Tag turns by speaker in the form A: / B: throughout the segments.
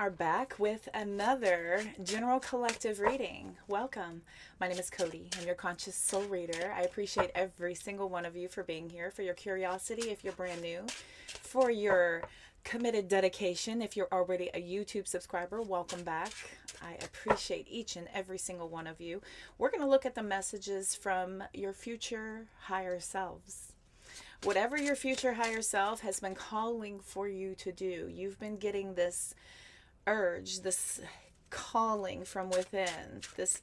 A: are back with another general collective reading. Welcome. My name is Cody. I'm your conscious soul reader. I appreciate every single one of you for being here, for your curiosity if you're brand new, for your committed dedication if you're already a YouTube subscriber. Welcome back. I appreciate each and every single one of you. We're going to look at the messages from your future higher selves. Whatever your future higher self has been calling for you to do, you've been getting this urge, this calling from within, this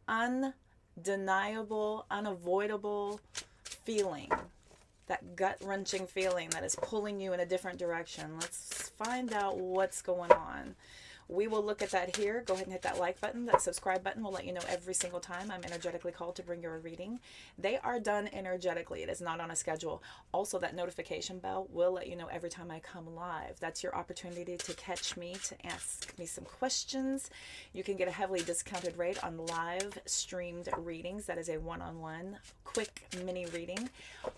A: undeniable, unavoidable feeling, that gut-wrenching feeling that is pulling you in a different direction. Let's find out what's going on. We will look at that here. Go ahead and hit that like button. That subscribe button will let you know every single time I'm energetically called to bring you a reading. They are done energetically. It is not on a schedule. Also, that notification bell will let you know every time I come live. That's your opportunity to catch me, to ask me some questions. You can get a heavily discounted rate on live streamed readings. That is a one-on-one quick mini reading.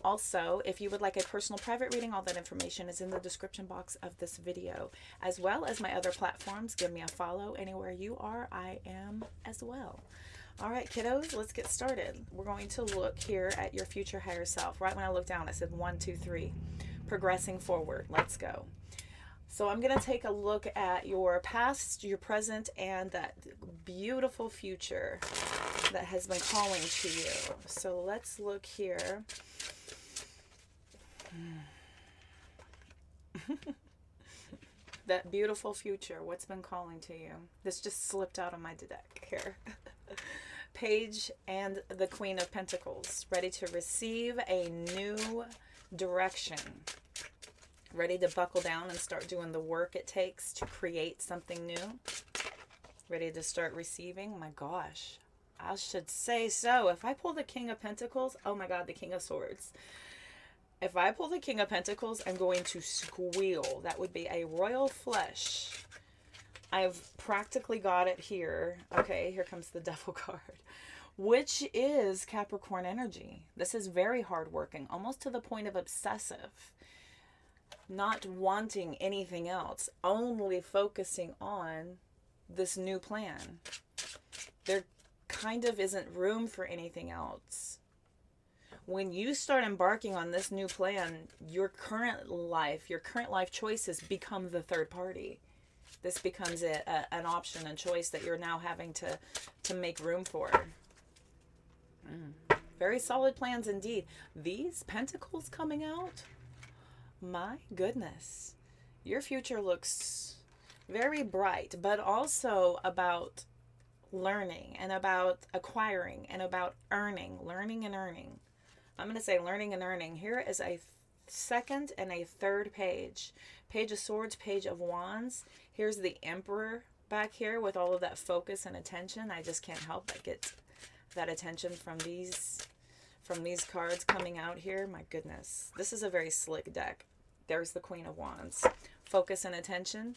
A: Also, if you would like a personal private reading, all that information is in the description box of this video, as well as my other platforms. Give me a follow anywhere you are. I am as well. All right, kiddos, let's get started. We're going to look here at your future higher self. Right when I looked down, I said 1, 2, 3. Progressing forward. Let's go. So I'm going to take a look at your past, your present, and that beautiful future that has been calling to you. So let's look here. That beautiful future, what's been calling to you? This just slipped out of my deck here. Page and the Queen of Pentacles, ready to receive a new direction. Ready to buckle down and start doing the work it takes to create something new. Ready to start receiving. My gosh, I should say so. If I pull the King of Pentacles, oh my God, the King of Swords. If I pull the King of Pentacles, I'm going to squeal. That would be a royal flush. I've practically got it here. Okay, here comes the Devil card, which is Capricorn energy. This is very hardworking, almost to the point of obsessive. Not wanting anything else, only focusing on this new plan. There kind of isn't room for anything else. When you start embarking on this new plan, your current life choices become the third party. This becomes an option and choice that you're now having to make room for. Very solid plans indeed. These pentacles coming out, my goodness. Your future looks very bright, but also about learning and about acquiring and about earning, learning and earning. I'm going to say learning and earning. Here is a second and a third page. Page of Swords, Page of Wands. Here's the Emperor back here with all of that focus and attention. I just can't help but get that attention from these cards coming out here. My goodness. This is a very slick deck. There's the Queen of Wands. Focus and attention.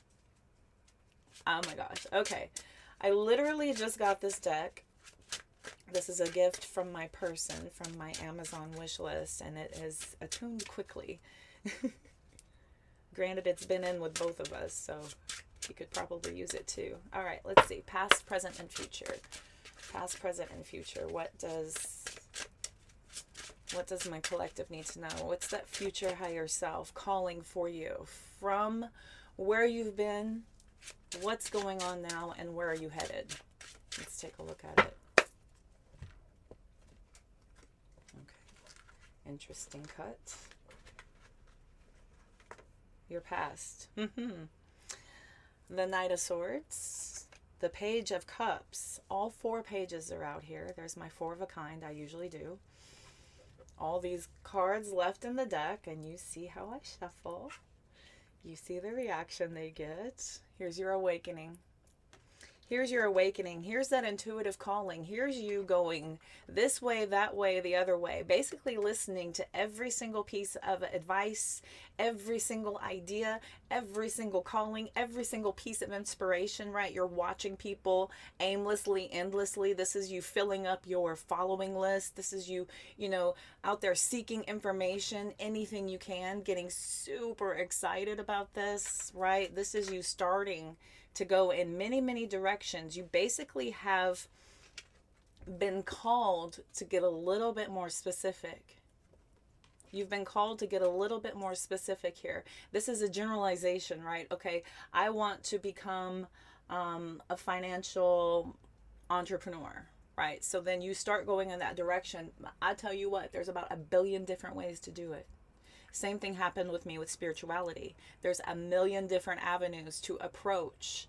A: Oh my gosh. Okay. I literally just got this deck. This is a gift from my person, from my Amazon wish list, and it is attuned quickly. Granted, it's been in with both of us, so you could probably use it too. All right, let's see. Past, present, and future. Past, present, and future. What does my collective need to know? What's that future higher self calling for you? From where you've been, what's going on now, and where are you headed? Let's take a look at it. Interesting cut. Your past. The Knight of Swords. The Page of Cups. All 4 pages are out here. There's my 4 of a kind. I usually do. All these cards left in the deck, and you see how I shuffle. You see the reaction they get. Here's your awakening. Here's your awakening. Here's that intuitive calling. Here's you going this way, that way, the other way. Basically listening to every single piece of advice, every single idea, every single calling, every single piece of inspiration, right? You're watching people aimlessly, endlessly. This is you filling up your following list. This is you, out there seeking information, anything you can, getting super excited about this, right? This is you starting to go in many, many directions. You basically have been called to get a little bit more specific. You've been called to get a little bit more specific here. This is a generalization, right? Okay, I want to become a financial entrepreneur, right? So then you start going in that direction. I tell you what, there's about 1 billion different ways to do it. Same thing happened with me with spirituality. There's 1 million different avenues to approach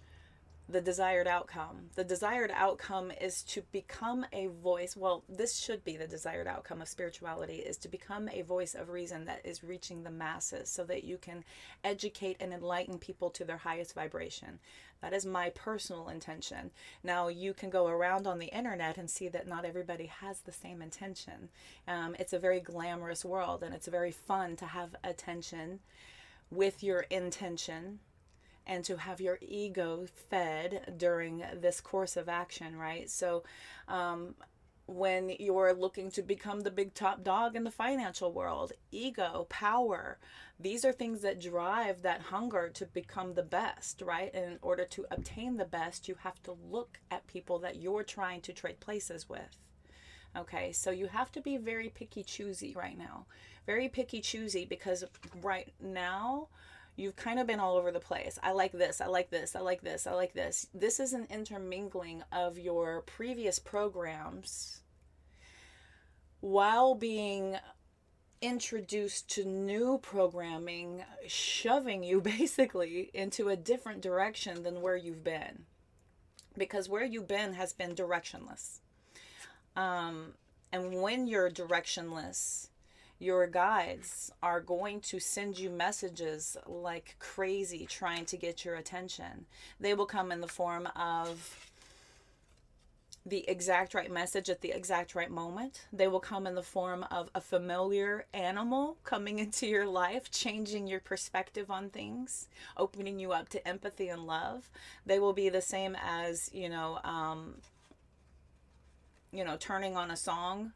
A: the desired outcome. The desired outcome is to become a voice. Well, this should be the desired outcome of spirituality, is to become a voice of reason that is reaching the masses so that you can educate and enlighten people to their highest vibration. That is my personal intention. Now, you can go around on the internet and see that not everybody has the same intention. It's a very glamorous world, and it's very fun to have attention with your intention and to have your ego fed during this course of action, right? So when you're looking to become the big top dog in the financial world, ego, power, these are things that drive that hunger to become the best, right? And in order to obtain the best, you have to look at people that you're trying to trade places with. Okay, so you have to be very picky choosy right now. Very picky choosy, because right now, you've kind of been all over the place. I like this, I like this, I like this, I like this. This is an intermingling of your previous programs while being introduced to new programming, shoving you basically into a different direction than where you've been. Because where you've been has been directionless. And when you're directionless, your guides are going to send you messages like crazy, trying to get your attention. They will come in the form of the exact right message at the exact right moment. They will come in the form of a familiar animal coming into your life, changing your perspective on things, opening you up to empathy and love. They will be the same as, turning on a song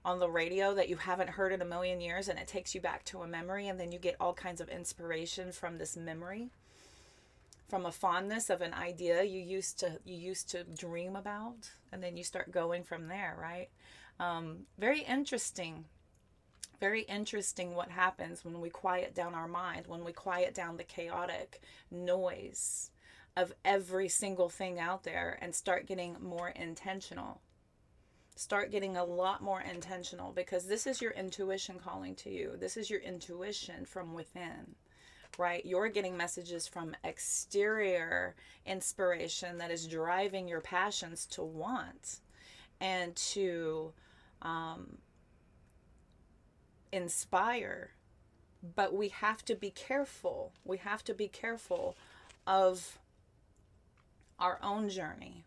A: on the radio that you haven't heard in a million years, and it takes you back to a memory, and then you get all kinds of inspiration from this memory, from a fondness of an idea you used to dream about, and then you start going from there, right? Very interesting what happens when we quiet down our mind, when we quiet down the chaotic noise of every single thing out there and start getting more intentional. Start getting a lot more intentional, because this is your intuition calling to you. This is your intuition from within, right? You're getting messages from exterior inspiration that is driving your passions to want and to inspire. But we have to be careful. We have to be careful of our own journey.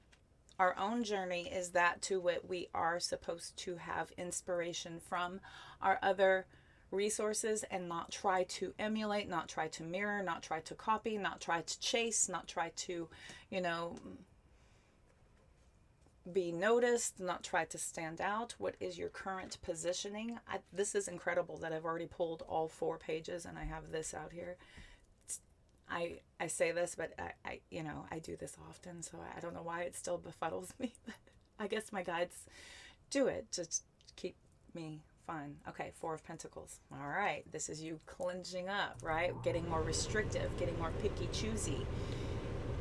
A: Our own journey is that to what we are supposed to have inspiration from our other resources, and not try to emulate, not try to mirror, not try to copy, not try to chase, not try to, be noticed, not try to stand out. What is your current positioning? This is incredible that I've already pulled all 4 pages and I have this out here. I say this, but I do this often, so I don't know why it still befuddles me. I guess my guides do it to keep me fun. Okay, 4 of Pentacles. All right, this is you clenching up, right? Getting more restrictive, getting more picky, choosy.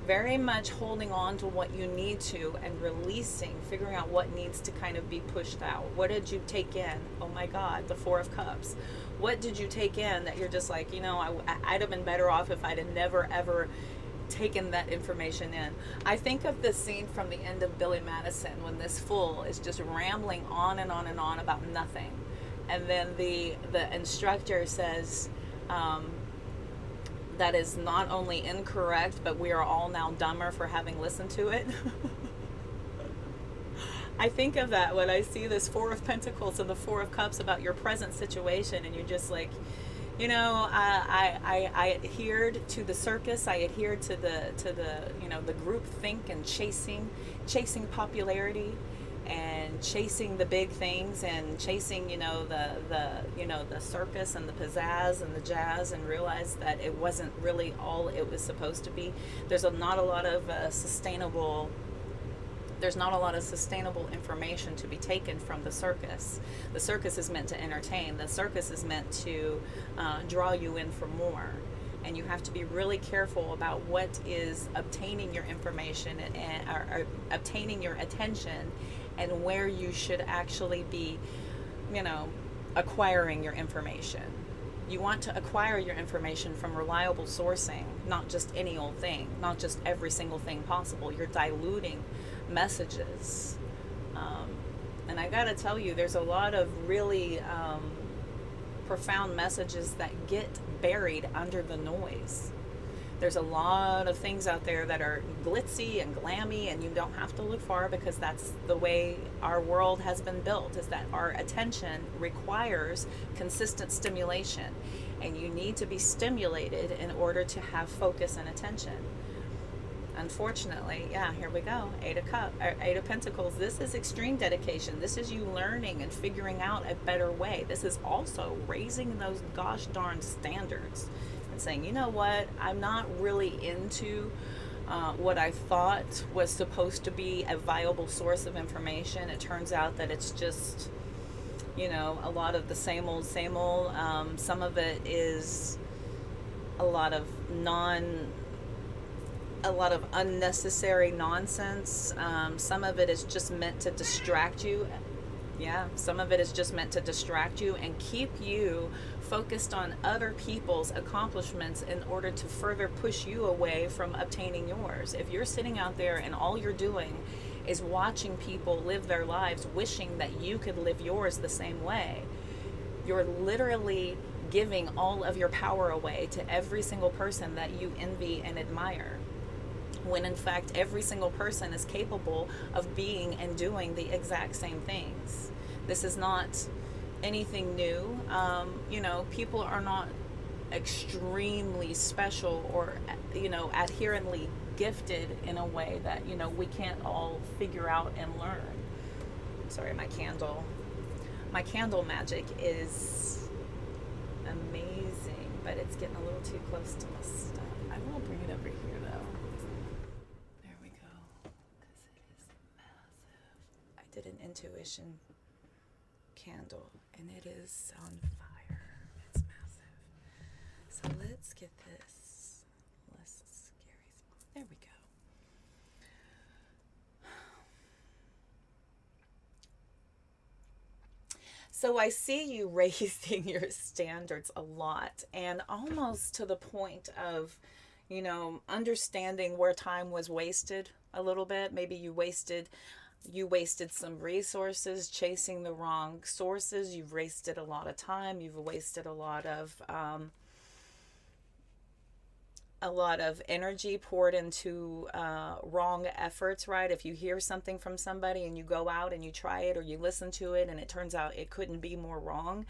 A: Very much holding on to what you need to and releasing, figuring out what needs to kind of be pushed out. What did you take in? Oh my God, the 4 of Cups. What did you take in that you're just like, I'd have been better off if I'd have never, ever taken that information in. I think of the scene from the end of Billy Madison when this fool is just rambling on and on and on about nothing. And then the instructor says, that is not only incorrect, but we are all now dumber for having listened to it. I think of that when I see this 4 of Pentacles and the 4 of Cups about your present situation, and you're just like, I adhered to the circus. I adhered to the the group think and chasing popularity, and chasing the big things and chasing, the circus and the pizzazz and the jazz, and realize that it wasn't really all it was supposed to be. Not a lot of sustainable there's not a lot of sustainable information to be taken from the circus. The circus is meant to entertain. The circus is meant to draw you in for more. And you have to be really careful about what is obtaining your information or obtaining your attention, and where you should actually be, acquiring your information. You want to acquire your information from reliable sourcing, not just any old thing, not just every single thing possible. You're diluting messages. And I gotta tell you, there's a lot of really profound messages that get buried under the noise. There's a lot of things out there that are glitzy and glammy, and you don't have to look far, because that's the way our world has been built, is that our attention requires consistent stimulation, and you need to be stimulated in order to have focus and attention. Unfortunately, here we go. Eight of Pentacles. This is extreme dedication. This is you learning and figuring out a better way. This is also raising those gosh darn standards and saying, you know what, I'm not really into what I thought was supposed to be a viable source of information. It turns out that it's just, a lot of the same old, same old. Some of it is a lot of unnecessary nonsense. Some of it is just meant to distract you. Some of it is just meant to distract you and keep you focused on other people's accomplishments in order to further push you away from obtaining yours. If you're sitting out there and all you're doing is watching people live their lives, wishing that you could live yours the same way, you're literally giving all of your power away to every single person that you envy and admire, when in fact every single person is capable of being and doing the exact same things. This is not anything new. People are not extremely special or, adherently gifted in a way that, we can't all figure out and learn. Sorry, my candle magic is amazing, but it's getting a little too close to my stuff. I will bring it over here though. There we go. Because it is massive. I did an intuition candle and it is on fire. It's massive. So let's get this less scary. There we go. So I see you raising your standards a lot, and almost to the point of, understanding where time was wasted a little bit. Maybe you wasted some resources chasing the wrong sources. You've wasted a lot of time. You've wasted a lot of energy poured into wrong efforts, right? If you hear something from somebody and you go out and you try it or you listen to it and it turns out it couldn't be more wrong,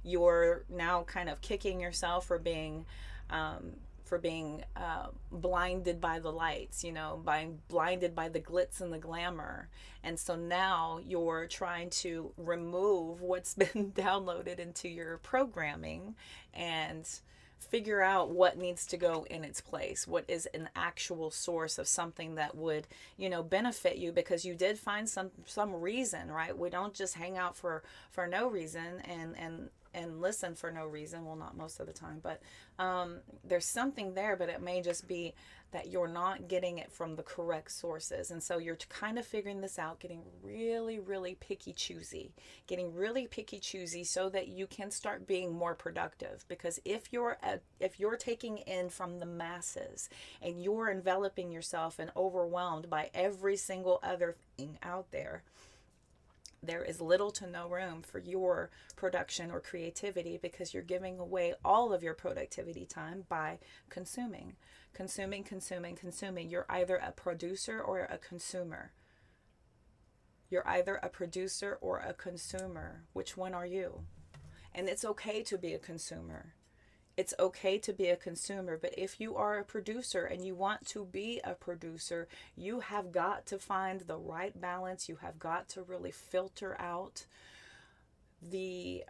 A: you're now kind of kicking yourself for being blinded by the lights, being blinded by the glitz and the glamour. And so now you're trying to remove what's been downloaded into your programming and figure out what needs to go in its place. What is an actual source of something that would, benefit you, because you did find some reason, right? We don't just hang out for no reason and listen for no reason. Well, not most of the time, but there's something there, but it may just be that you're not getting it from the correct sources. And so you're kind of figuring this out, getting really, really picky choosy so that you can start being more productive. Because if you're taking in from the masses and you're enveloping yourself and overwhelmed by every single other thing out there, there is little to no room for your production or creativity, because you're giving away all of your productivity time by consuming. You're either a producer or a consumer. Which one are you? And it's okay to be a consumer. It's okay to be a consumer, but if you are a producer and you want to be a producer, you have got to find the right balance. You have got to really filter out the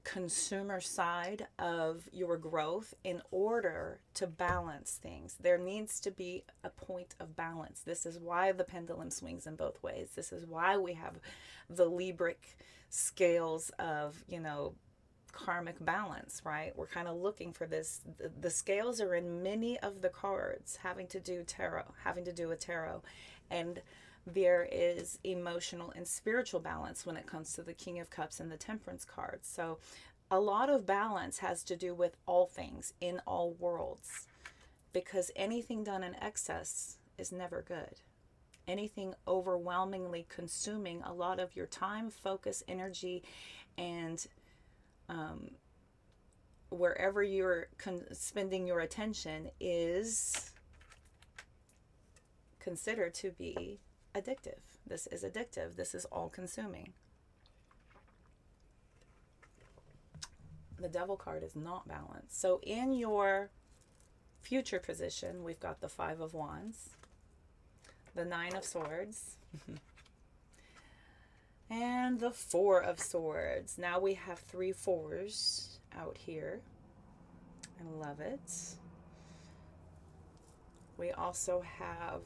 A: consumer side of your growth in order to balance things. There needs to be a point of balance. This is why the pendulum swings in both ways. This is why we have the Libric scales of, karmic balance, right? We're kind of looking for this. The scales are in many of the cards having to do with tarot. And there is emotional and spiritual balance when it comes to the King of Cups and the Temperance cards. So a lot of balance has to do with all things in all worlds, because anything done in excess is never good. Anything overwhelmingly consuming a lot of your time, focus, energy, and wherever you're spending your attention is considered to be addictive. This is addictive. This is all consuming. The Devil card is not balanced. So in your future position, we've got the Five of Wands, the Nine of Swords, and the Four of Swords. Now we have 3 fours out here. I love it. We also have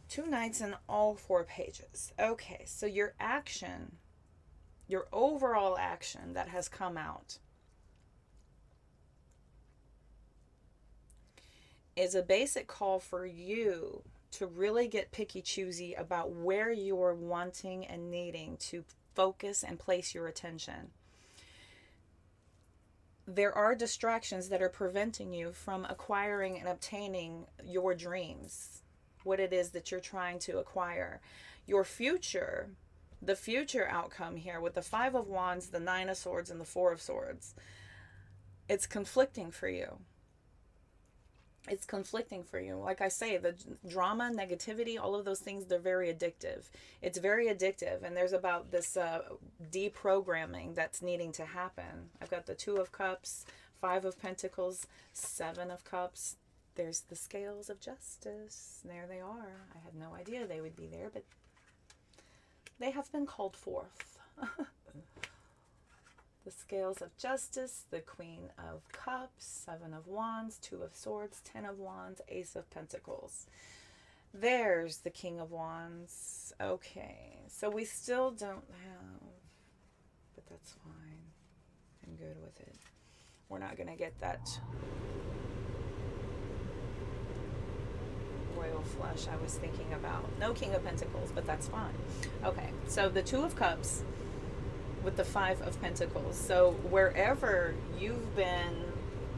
A: 2 knights in all 4 pages. Okay, so your action, your overall action that has come out is a basic call for you to really get picky choosy about where you're wanting and needing to focus and place your attention. There are distractions that are preventing you from acquiring and obtaining your dreams, what it is that you're trying to acquire. Your future, the future outcome here with the Five of Wands, the Nine of Swords, and the Four of Swords, it's conflicting for you. It's conflicting for you. Like I say, the drama, negativity, all of those things, they're very addictive. It's very addictive. And there's about this deprogramming that's needing to happen. I've got the Two of Cups, Five of Pentacles, Seven of Cups. There's the Scales of Justice. There they are. I had no idea they would be there, but they have been called forth. The Scales of Justice, the Queen of Cups, Seven of Wands, Two of Swords, Ten of Wands, Ace of Pentacles. There's the King of Wands. Okay, so we still don't have, but that's fine. I'm good with it. We're not going to get that royal flush I was thinking about. No King of Pentacles, but that's fine. Okay, so the Two of Cups with the Five of Pentacles. So wherever you've been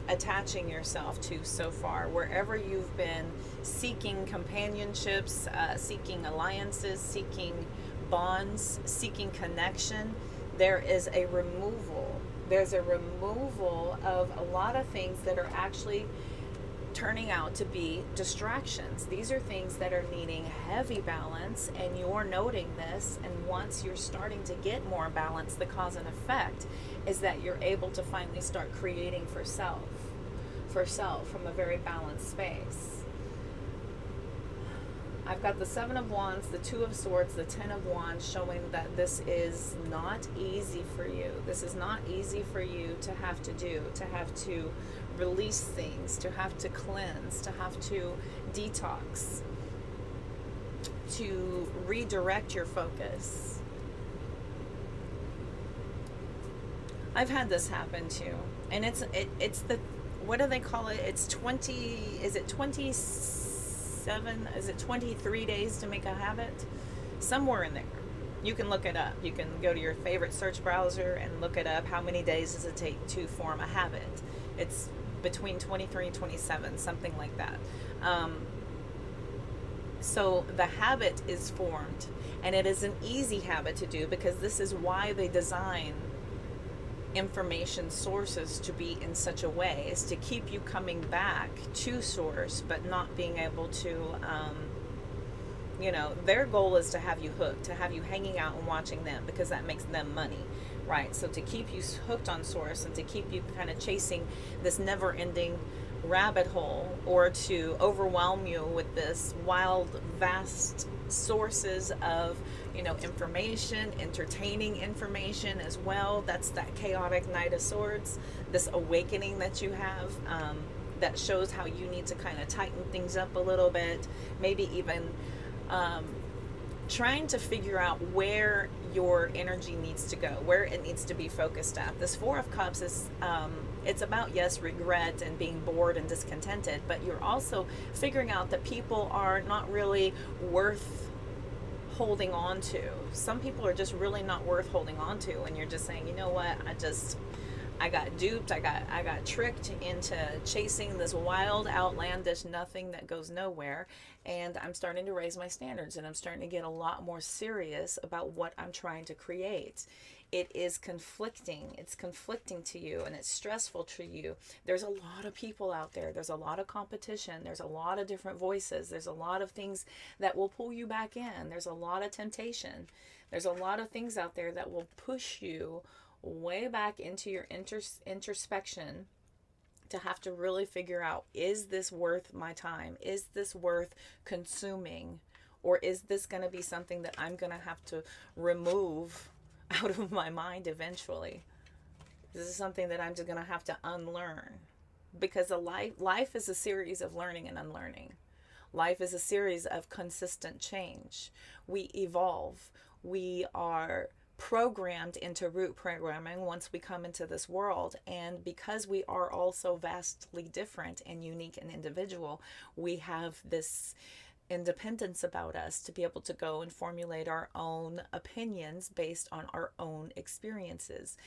A: attaching yourself to so far, wherever you've been seeking companionships, seeking alliances, seeking bonds, seeking connection, there is a removal. There's a removal of a lot of things that are actually turning out to be distractions. These are things that are needing heavy balance, and you're noting this, and once you're starting to get more balance, the cause and effect is that you're able to finally start creating for self from a very balanced space. I've got the Seven of Wands, the Two of Swords, the Ten of Wands, showing that this is not easy for you. This is not easy for you to have to do, to have to release things, to have to cleanse, to have to detox, to redirect your focus. I've had this happen too. And it's the, what do they call it? It's 23 days to make a habit? Somewhere in there. You can look it up. You can go to your favorite search browser and look it up. How many days does it take to form a habit? It's between 23 and 27, something like that. So the habit is formed, and it is an easy habit to do, because this is why they design information sources to be in such a way, is to keep you coming back to source, but not being able to You know, their goal is to have you hooked, to have you hanging out and watching them, because that makes them money, right? So to keep you hooked on source and to keep you kind of chasing this never ending rabbit hole, or to overwhelm you with this wild, vast sources of, you know, information, entertaining information as well. That's that chaotic Knight of Swords, this awakening that you have, that shows how you need to kind of tighten things up a little bit, maybe even trying to figure out where your energy needs to go, where it needs to be focused at. This Four of Cups is, it's about, yes, regret and being bored and discontented, but you're also figuring out that people are not really worth holding on to. Some people are just really not worth holding on to, and you're just saying, you know what, I got duped, I got tricked into chasing this wild, outlandish nothing that goes nowhere, and I'm starting to raise my standards, and I'm starting to get a lot more serious about what I'm trying to create. It is conflicting. It's conflicting to you, and it's stressful to you. There's a lot of people out there. There's a lot of competition. There's a lot of different voices. There's a lot of things that will pull you back in. There's a lot of temptation. There's a lot of things out there that will push you way back into your introspection, to have to really figure out, is this worth my time? Is this worth consuming? Or is this going to be something that I'm going to have to remove out of my mind eventually? This is something that I'm just going to have to unlearn, because life is a series of learning and unlearning. Life is a series of consistent change. We evolve. We are programmed into root programming once we come into this world, and because we are all so vastly different and unique and individual, we have this independence about us to be able to go and formulate our own opinions based on our own experiences.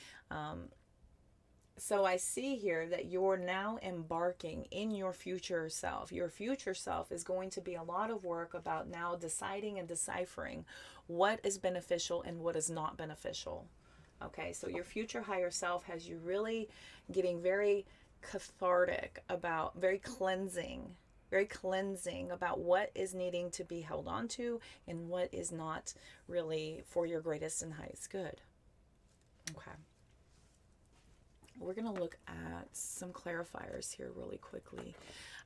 A: So I see here that you're now embarking in your future self. Your future self is going to be a lot of work about now deciding and deciphering what is beneficial and what is not beneficial. Okay, so your future higher self has you really getting very cathartic about, very cleansing about what is needing to be held on to and what is not really for your greatest and highest good. Okay. We're going to look at some clarifiers here really quickly.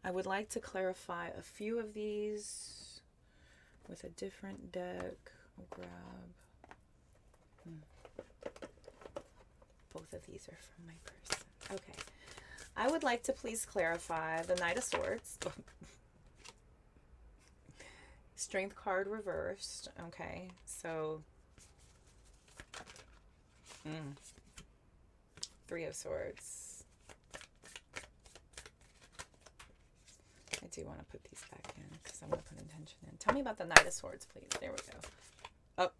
A: I would like to clarify a few of these with a different deck. I'll grab. Both of these are from my person. Okay. I would like to please clarify the Knight of Swords. Strength card reversed. Okay. So. Three of Swords. I do want to put these back in because I want to put intention in. Tell me about the Knight of Swords, please. There we go. Oh.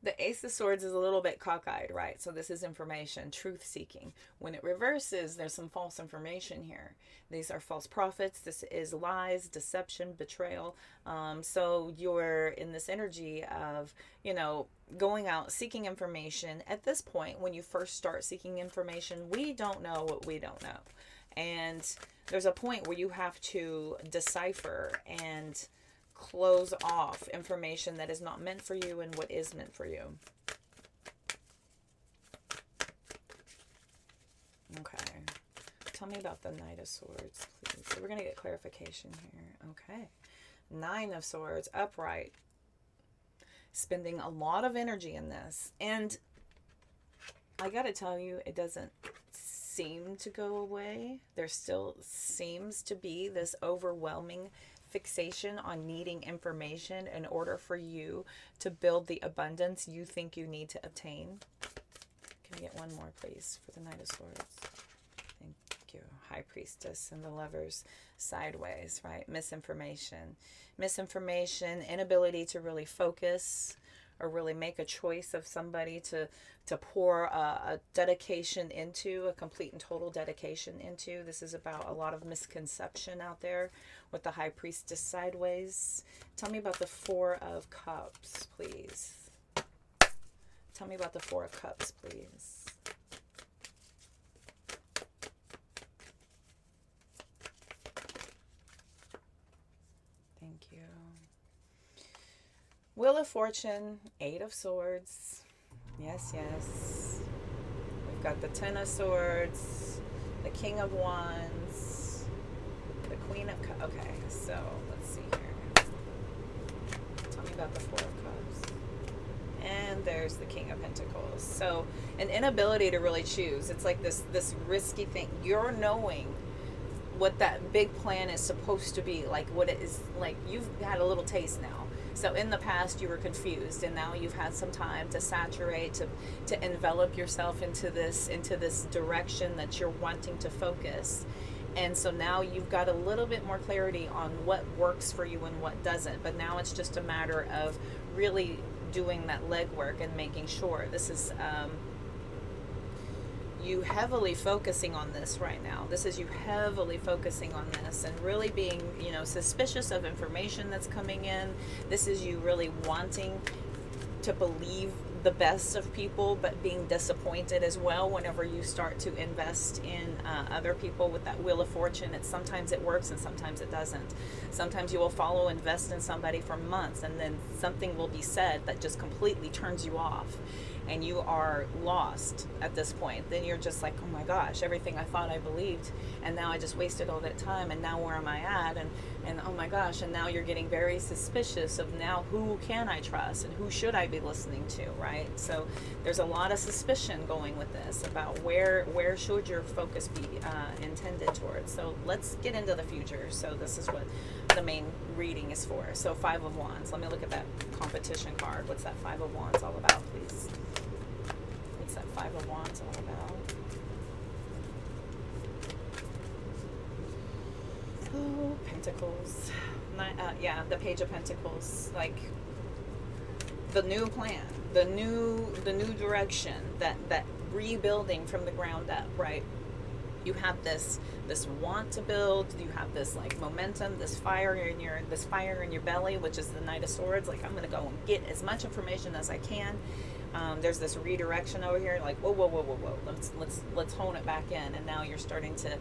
A: The Ace of Swords is a little bit cockeyed, right? So this is information, truth-seeking. When it reverses, there's some false information here. These are false prophets. This is lies, deception, betrayal. So you're in this energy of, you know, going out, seeking information. At this point, when you first start seeking information, we don't know what we don't know. And there's a point where you have to decipher and close off information that is not meant for you and what is meant for you. Okay. Tell me about the Knight of Swords, please. So we're going to get clarification here. Okay. Nine of Swords, upright. Spending a lot of energy in this. And I got to tell you, it doesn't seem to go away. There still seems to be this overwhelming fixation on needing information in order for you to build the abundance you think you need to obtain. Can I get one more, please, for the Knight of Swords? Thank you. High Priestess and the Lovers sideways, right? Misinformation. Misinformation, inability to really focus or really make a choice of somebody to pour a dedication into, a complete and total dedication into. This is about a lot of misconception out there with the High Priestess sideways. Tell me about the Four of Cups, please. Tell me about the Four of Cups, please. Thank you. Wheel of Fortune, 8 of Swords. Yes, yes. We've got the 10 of Swords, the King of Wands, the Queen of Cups. Okay, so let's see here. Tell me about the 4 of Cups. And there's the King of Pentacles. So an inability to really choose. It's like this risky thing. You're knowing what that big plan is supposed to be, like what it is. Like, you've had a little taste now. So in the past you were confused, and now you've had some time to saturate, to envelop yourself into this direction that you're wanting to focus. And so now you've got a little bit more clarity on what works for you and what doesn't. But now it's just a matter of really doing that legwork and making sure. This is you heavily focusing on this right now. This is you heavily focusing on this and really being, suspicious of information that's coming in. This is you really wanting to believe the best of people, but being disappointed as well whenever you start to invest in other people with that Wheel of Fortune. Sometimes it works and sometimes it doesn't. Sometimes you will invest in somebody for months, and then something will be said that just completely turns you off, and you are lost at this point. Then you're just like, oh my gosh, everything I thought I believed, and now I just wasted all that time, and now where am I at? And oh my gosh, and now you're getting very suspicious of now who can I trust and who should I be listening to, right? So there's a lot of suspicion going with this about where should your focus be intended towards. So let's get into the future. So this is what the main reading is for. So 5 of Wands. Let me look at that competition card. What's that 5 of Wands all about, please? What's that 5 of Wands all about? Oh, Pentacles. Yeah, the Page of Pentacles. Like the new plan, the new direction, that rebuilding from the ground up, right? You have this want to build. You have this like momentum, this fire in your belly, which is the Knight of Swords. Like, I'm gonna go and get as much information as I can. There's this redirection over here. Like, whoa. Let's hone it back in. And now you're starting to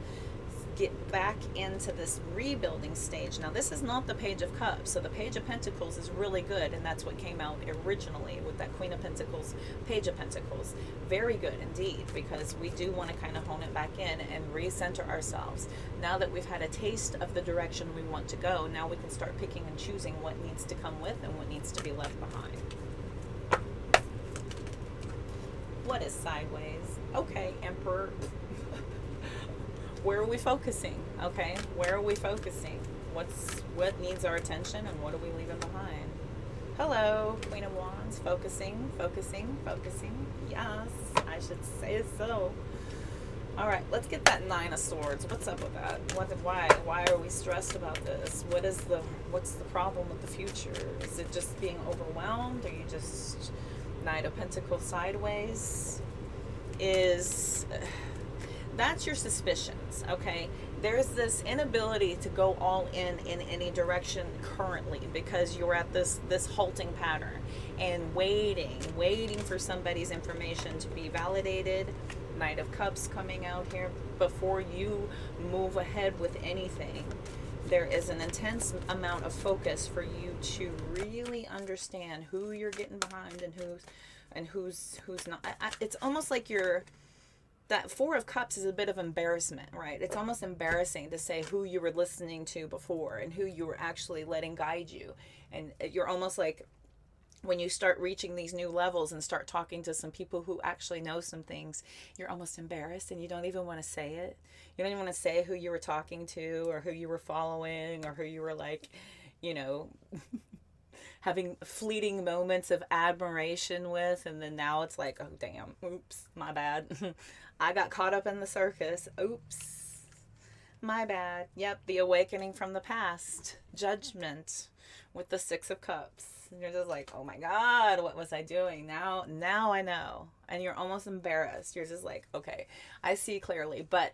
A: get back into this rebuilding stage. Now, this is not the Page of Cups. So the Page of Pentacles is really good, and that's what came out originally with that Queen of Pentacles, Page of Pentacles. Very good indeed, because we do want to kind of hone it back in and recenter ourselves. Now that we've had a taste of the direction we want to go, now we can start picking and choosing what needs to come with and what needs to be left behind. What is sideways? Okay, Emperor. Where are we focusing? Okay, where are we focusing? What needs our attention, and what are we leaving behind? Hello, Queen of Wands. Focusing. Yes, I should say so. All right, let's get that 9 of Swords. What's up with that? Why are we stressed about this? What's the problem with the future? Is it just being overwhelmed? Are you just Knight of Pentacles sideways? That's your suspicions, okay? There's this inability to go all in any direction currently, because you're at this halting pattern and waiting for somebody's information to be validated. Knight of Cups coming out here. Before you move ahead with anything, there is an intense amount of focus for you to really understand who you're getting behind and who's not. It's almost like that 4 of Cups is a bit of embarrassment, right? It's almost embarrassing to say who you were listening to before and who you were actually letting guide you. And you're almost like, when you start reaching these new levels and start talking to some people who actually know some things, you're almost embarrassed and you don't even want to say it. You don't even want to say who you were talking to or who you were following or who you were like, having fleeting moments of admiration with. And then now it's like, oh, damn, oops, my bad. I got caught up in the circus. Oops, my bad. Yep, the awakening from the past. Judgment with the 6 of Cups. And you're just like, oh my God, what was I doing? Now I know. And you're almost embarrassed. You're just like, okay, I see clearly. But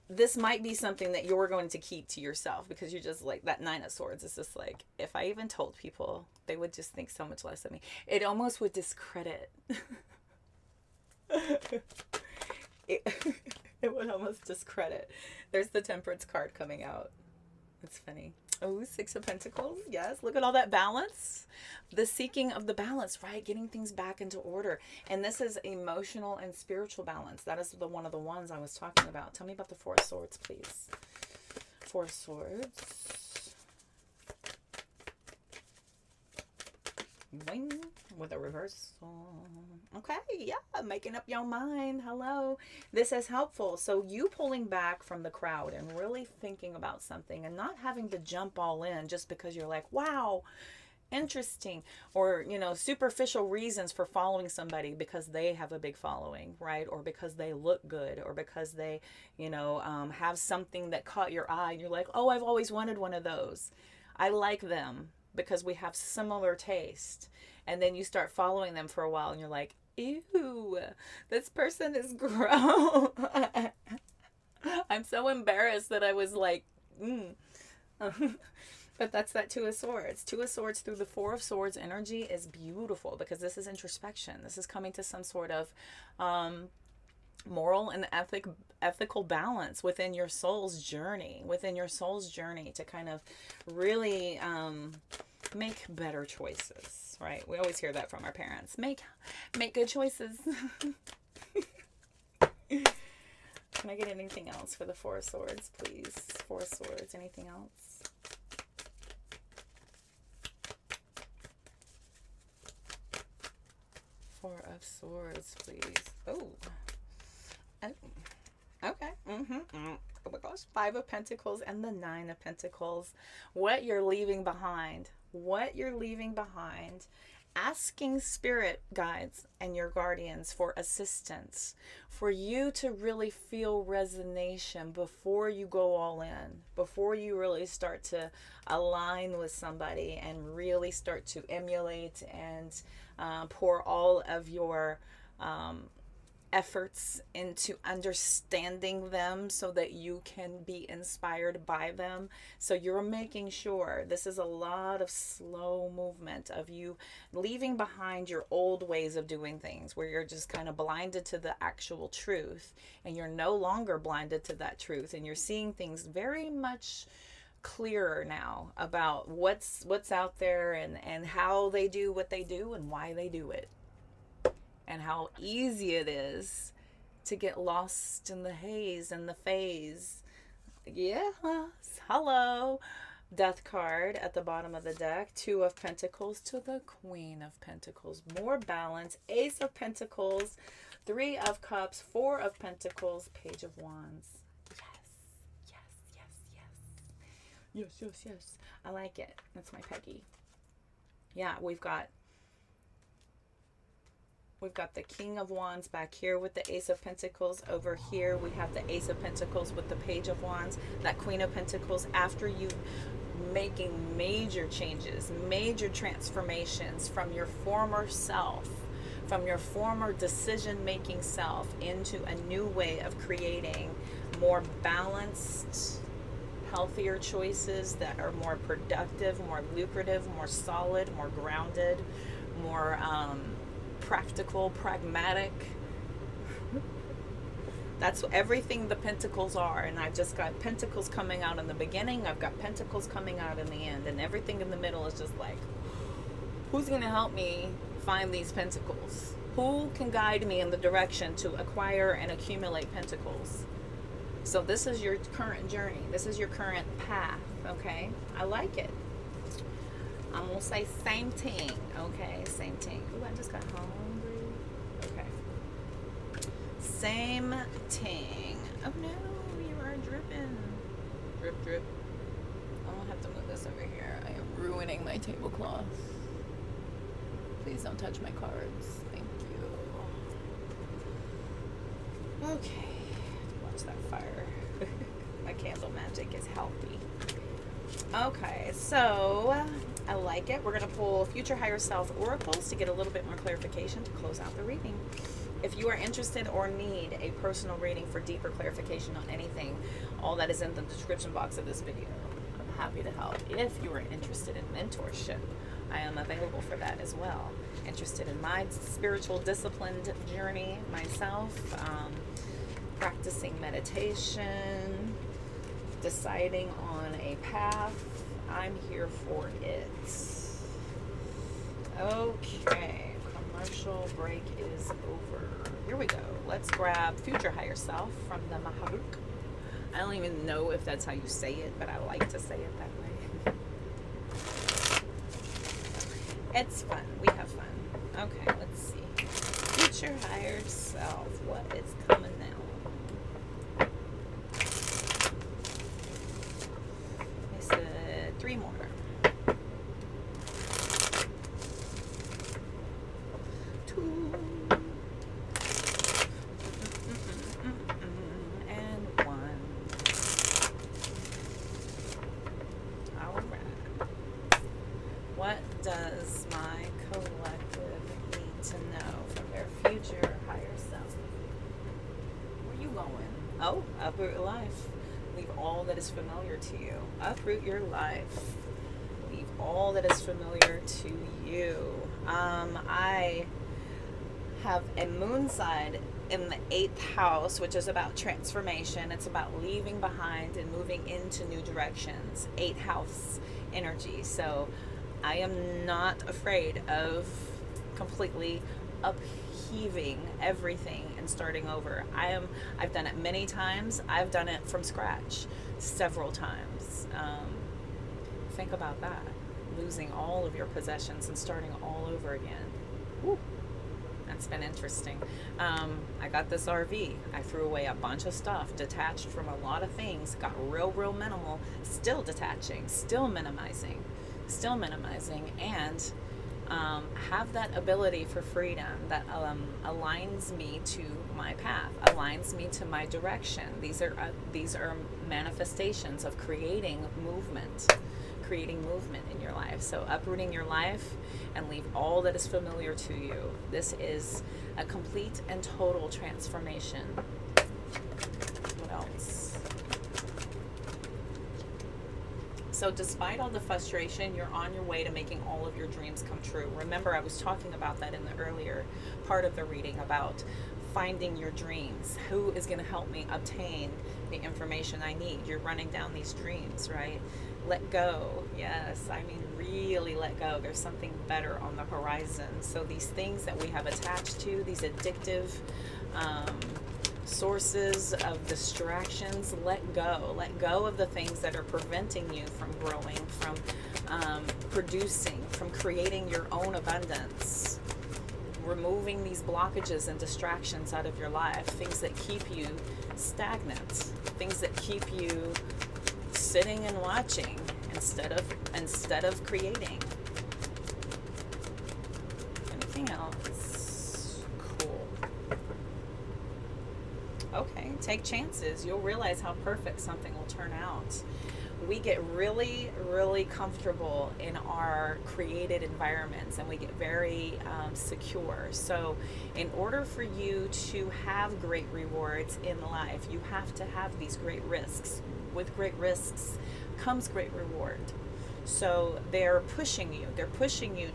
A: this might be something that you're going to keep to yourself, because you're just like, that 9 of Swords is just like, if I even told people, they would just think so much less of me. It almost would discredit. It would almost discredit. There's the Temperance card coming out. It's funny. Oh, 6 of Pentacles. Yes, look at all that balance. the seeking of the balance, right? Getting things back into order. And this is emotional and spiritual balance. That is one of the ones I was talking about. Tell me about the Four of Swords, please. Four of Swords. Wing with a reversal. Okay, yeah, making up your mind. Hello. This is helpful. So you pulling back from the crowd and really thinking about something and not having to jump all in just because you're like, wow, interesting, or superficial reasons for following somebody because they have a big following, right? Or because they look good, or because they have something that caught your eye and you're like, oh, I've always wanted one of those, I like them because we have similar taste. And then you start following them for a while and you're like, ew, this person is gross. I'm so embarrassed that I was like, But that's that Two of Swords. Two of Swords through the Four of Swords energy is beautiful because this is introspection. This is coming to some sort of moral and ethical balance within your soul's journey. To kind of really make better choices, right? We always hear that from our parents. Make good choices. Can I get anything else for the Four of Swords, please? Four of Swords, anything else? Four of Swords, please. Oh, okay. Oh my gosh. Five of Pentacles and the Nine of Pentacles. What you're leaving behind. Asking spirit guides and your guardians for assistance, for you to really feel resonation before you go all in, before you really start to align with somebody and really start to emulate and pour all of your efforts into understanding them so that you can be inspired by them. So you're making sure this is a lot of slow movement of you leaving behind your old ways of doing things where you're just kind of blinded to the actual truth, and you're no longer blinded to that truth, and you're seeing things very much clearer now about what's out there and how they do what they do and why they do it. And how easy it is to get lost in the haze and the phase. Yes, hello. Death card at the bottom of the deck. Two of Pentacles to the Queen of Pentacles. More balance. Ace of Pentacles. Three of Cups. Four of Pentacles. Page of Wands. Yes. I like it. That's my Peggy. Yeah, we've got the King of Wands back here with the Ace of Pentacles. Over here we have the Ace of Pentacles with the Page of Wands. That Queen of Pentacles, after you making major changes, major transformations from your former self, from your former decision-making self into a new way of creating more balanced, healthier choices that are more productive, more lucrative, more solid, more grounded, more practical, pragmatic. That's everything the Pentacles are. And I've just got Pentacles coming out in the beginning, I've got Pentacles coming out in the end, and everything in the middle is just like, who's going to help me find these Pentacles? Who can guide me in the direction to acquire and accumulate Pentacles? So this is your current journey, this is your current path. Okay, I like it. I'm gonna say same thing. Okay, same thing. Ooh, I just got hungry. Okay. Same thing. Oh no, you are dripping. Drip, drip. I'm gonna have to move this over here. I am ruining my tablecloth. Please don't touch my cards. Thank you. Okay. Watch that fire. My candle magic is healthy. Okay, so I like it. We're going to pull Future Higher Self Oracles to get a little bit more clarification to close out the reading. If you are interested or need a personal reading for deeper clarification on anything, all that is in the description box of this video. I'm happy to help. If you are interested in mentorship, I am available for that as well. Interested in my spiritual disciplined journey myself, practicing meditation, deciding on a path, I'm here for it. Okay, commercial break is over. Here we go. Let's grab Future Higher Self from the Mahrukh. I don't even know if that's how you say it, but I like to say it that way. It's fun. We have fun. Okay, let's see. Future Higher Self. What is coming now? I said 3 more. What does my collective need to know from their future higher self? Where are you going? Oh, uproot your life. Leave all that is familiar to you. Uproot your life. Leave all that is familiar to you. I have a moon side in the 8th house, which is about transformation. It's about leaving behind and moving into new directions. 8th house energy. So I am not afraid of completely upheaving everything and starting over. I've done it many times. I've done it from scratch several times. Think about that. Losing all of your possessions and starting all over again. Woo. That's been interesting. I got this RV. I threw away a bunch of stuff, detached from a lot of things, got real minimal, still detaching, still minimizing, and have that ability for freedom that aligns me to my path, aligns me to my direction. These are manifestations of creating movement in your life. So uprooting your life and leave all that is familiar to you. This is a complete and total transformation. What else? So despite all the frustration, you're on your way to making all of your dreams come true. Remember, I was talking about that in the earlier part of the reading about finding your dreams. Who is going to help me obtain the information I need? You're running down these dreams, right? Let go. Yes, I mean really let go. There's something better on the horizon. So these things that we have attached to, these addictive sources of distractions, let go of the things that are preventing you from growing, from producing, from creating your own abundance. Removing these blockages and distractions out of your life, things that keep you stagnant, things that keep you sitting and watching instead of creating. Anything else? Cool. Okay, take chances. You'll realize how perfect something will turn out. We get really comfortable in our created environments, and we get very secure. So in order for you to have great rewards in life, you have to have these great risks. With great risks comes great reward. So they're pushing you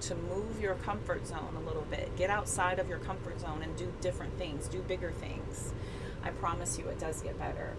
A: to move your comfort zone a little bit. Get outside of your comfort zone and do different things, do bigger things. I promise you it does get better.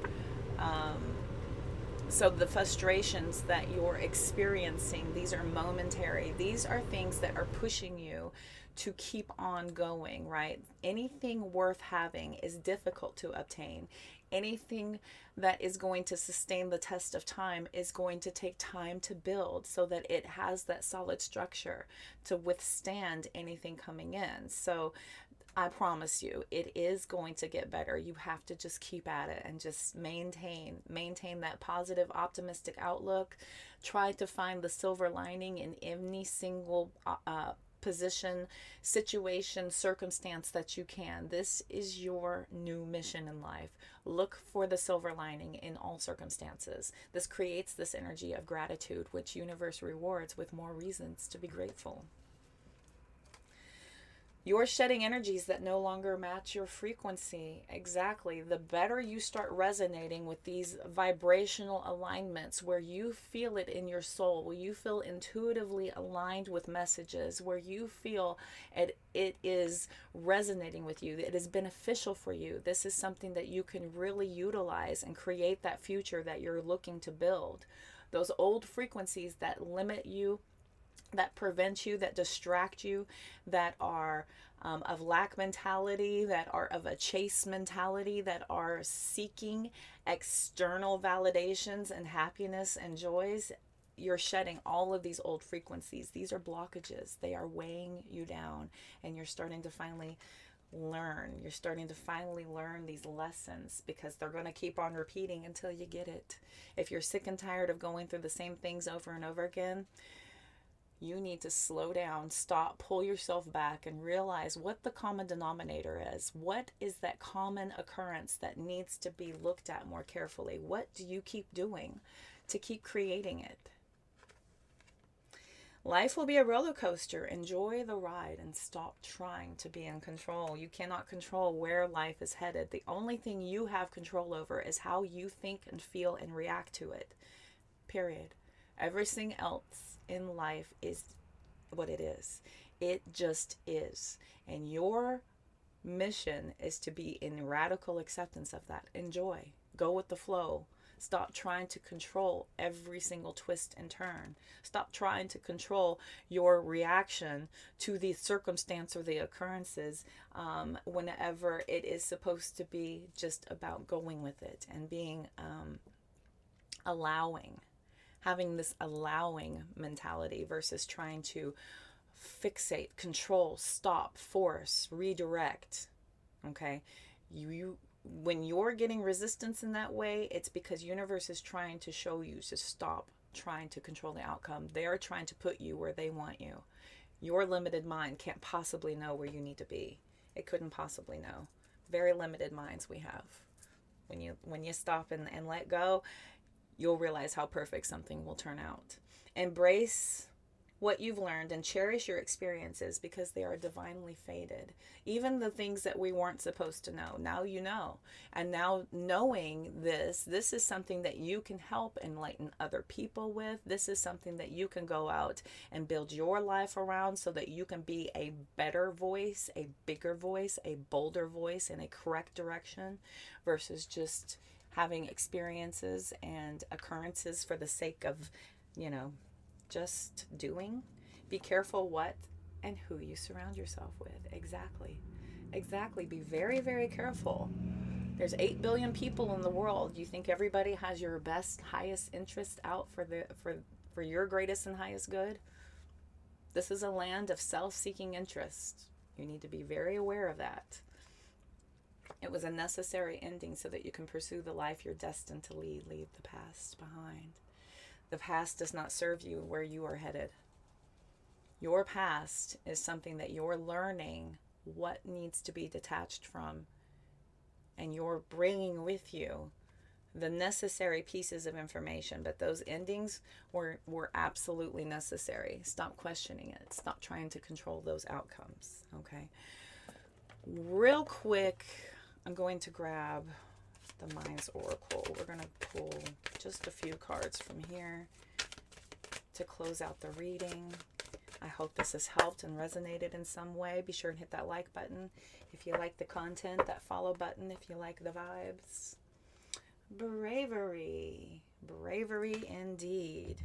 A: So the frustrations that you're experiencing, these are momentary. These are things that are pushing you to keep on going, right? Anything worth having is difficult to obtain. Anything that is going to sustain the test of time is going to take time to build so that it has that solid structure to withstand anything coming in. So I promise you, it is going to get better. You have to just keep at it and just maintain that positive, optimistic outlook. Try to find the silver lining in any single position, situation, circumstance that you can. This is your new mission in life. Look for the silver lining in all circumstances. This creates this energy of gratitude, which universe rewards with more reasons to be grateful. You're shedding energies that no longer match your frequency. Exactly. The better you start resonating with these vibrational alignments where you feel it in your soul, where you feel intuitively aligned with messages, where you feel it is resonating with you, it is beneficial for you. This is something that you can really utilize and create that future that you're looking to build. Those old frequencies that limit you that prevent you, that distract you, that are of lack mentality, that are of a chase mentality, that are seeking external validations and happiness and joys. You're shedding all of these old frequencies. These are blockages. They are weighing you down, and you're starting to finally learn. You're starting to finally learn these lessons, because they're going to keep on repeating until you get it. If you're sick and tired of going through the same things over and over again, you need to slow down, stop, pull yourself back, and realize what the common denominator is. What is that common occurrence that needs to be looked at more carefully? What do you keep doing to keep creating it? Life will be a roller coaster. Enjoy the ride and stop trying to be in control. You cannot control where life is headed. The only thing you have control over is how you think and feel and react to it. Period. Everything else in life is what it is. It just is. And your mission is to be in radical acceptance of that. Enjoy. Go with the flow. Stop trying to control every single twist and turn. Stop trying to control your reaction to the circumstance or the occurrences whenever it is supposed to be just about going with it and being allowing. Having this allowing mentality versus trying to fixate, control, stop, force, redirect. Okay? When you're getting resistance in that way, it's because universe is trying to show you to stop trying to control the outcome. They're trying to put you where they want you. Your limited mind can't possibly know where you need to be. It couldn't possibly know. Very limited minds we have. When you stop and let go, you'll realize how perfect something will turn out. Embrace what you've learned and cherish your experiences, because they are divinely fated. Even the things that we weren't supposed to know, now you know. And now knowing this is something that you can help enlighten other people with. This is something that you can go out and build your life around, so that you can be a better voice, a bigger voice, a bolder voice in a correct direction, versus just having experiences and occurrences for the sake of, just doing. Be careful what and who you surround yourself with. Exactly. Be very, very careful. There's 8 billion people in the world. You think everybody has your best, highest interest out for your greatest and highest good? This is a land of self-seeking interest. You need to be very aware of that. It was a necessary ending so that you can pursue the life you're destined to lead. Leave the past behind. The past does not serve you where you are headed. Your past is something that you're learning what needs to be detached from. And you're bringing with you the necessary pieces of information. But those endings were absolutely necessary. Stop questioning it. Stop trying to control those outcomes. Okay? Real quick, I'm going to grab the Mind's Oracle. We're going to pull just a few cards from here to close out the reading. I hope this has helped and resonated in some way. Be sure and hit that like button if you like the content, that follow button if you like the vibes. Bravery. Bravery indeed.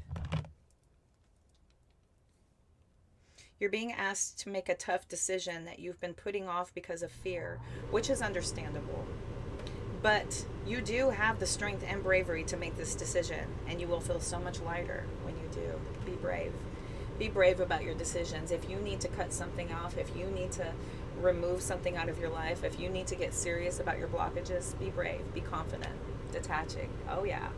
A: You're being asked to make a tough decision that you've been putting off because of fear, which is understandable. But you do have the strength and bravery to make this decision, and you will feel so much lighter when you do. Be brave. Be brave about your decisions. If you need to cut something off, if you need to remove something out of your life, if you need to get serious about your blockages, be brave. Be confident. Detaching. Oh yeah.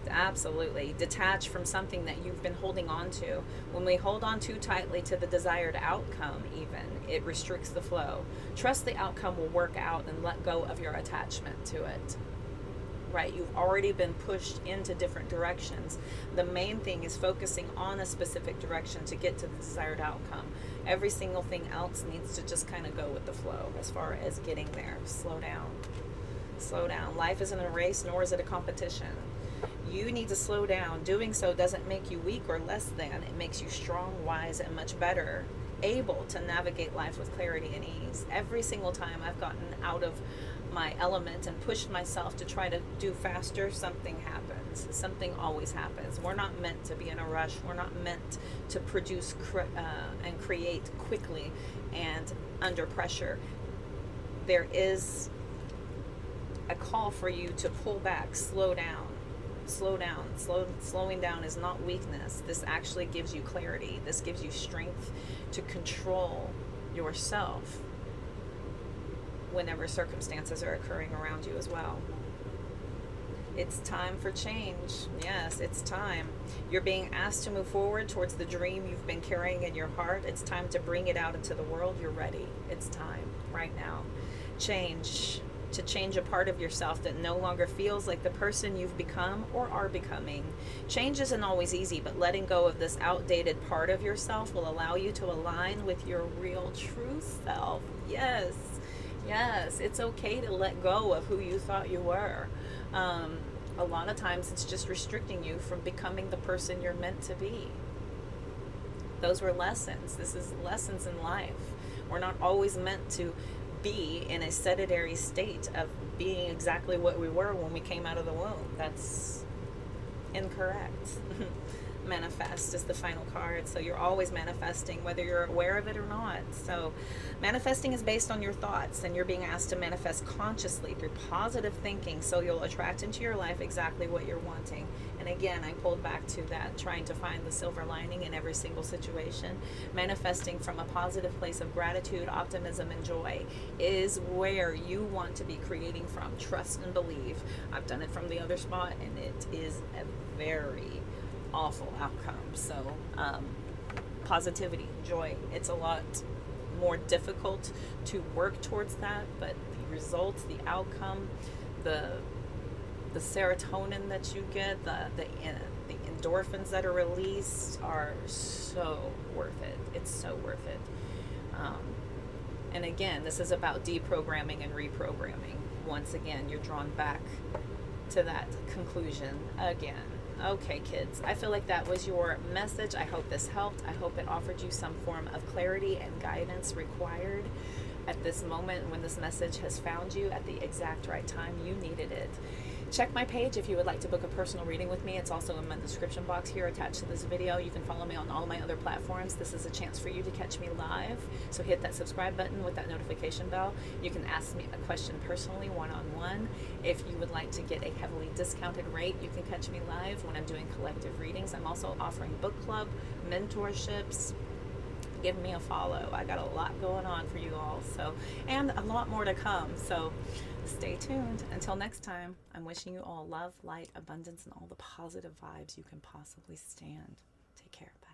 A: Absolutely. Detach from something that you've been holding on to. When we hold on too tightly to the desired outcome, even, it restricts the flow. Trust the outcome will work out, and let go of your attachment to it. Right? You've already been pushed into different directions. The main thing is focusing on a specific direction to get to the desired outcome. Every single thing else needs to just kind of go with the flow as far as getting there. Slow down. Slow down. Life isn't a race, nor is it a competition. You need to slow down. Doing so doesn't make you weak or less than. It makes you strong, wise, and much better able to navigate life with clarity and ease. Every single time I've gotten out of my element and pushed myself to try to do faster, something happens. Something always happens. We're not meant to be in a rush. We're not meant to produce and create quickly and under pressure. There is a call for you to pull back, slow down. Slowing down is not weakness. This actually gives you clarity. This gives you strength to control yourself whenever circumstances are occurring around you as well. It's time for change. Yes, it's time. You're being asked to move forward towards the dream you've been carrying in your heart. It's time to bring it out into the world. You're ready. It's time right now. To change a part of yourself that no longer feels like the person you've become or are becoming. Change isn't always easy, but letting go of this outdated part of yourself will allow you to align with your real true self. Yes, it's okay to let go of who you thought you were. A lot of times it's just restricting you from becoming the person you're meant to be. Those were lessons. This is lessons in life. We're not always meant to be in a sedentary state of being exactly what we were when we came out of the womb. That's incorrect. Manifest is the final card, so you're always manifesting whether you're aware of it or not. So manifesting is based on your thoughts, and you're being asked to manifest consciously through positive thinking, so you'll attract into your life exactly what you're wanting. And again, I pulled back to that, trying to find the silver lining in every single situation. Manifesting from a positive place of gratitude, optimism, and joy is where you want to be creating from. Trust and believe. I've done it from the other spot, and it is a very awful outcome. So positivity, joy, it's a lot more difficult to work towards that, but the results, the outcome, the serotonin that you get, the endorphins that are released are so worth it. It's so worth it. And again, this is about deprogramming and reprogramming. Once again, you're drawn back to that conclusion again. Okay, kids, I feel like that was your message. I hope this helped. I hope it offered you some form of clarity and guidance required at this moment when this message has found you at the exact right time you needed it. Check my page if you would like to book a personal reading with me. It's also in my description box here attached to this video. You can follow me on all my other platforms. This is a chance for you to catch me live. So hit that subscribe button with that notification bell. You can ask me a question personally, one-on-one. If you would like to get a heavily discounted rate, you can catch me live when I'm doing collective readings. I'm also offering book club, mentorships. Give me a follow. I got a lot going on for you all, so, and a lot more to come. So stay tuned. Until next time, I'm wishing you all love, light, abundance, and all the positive vibes you can possibly stand. Take care. Bye.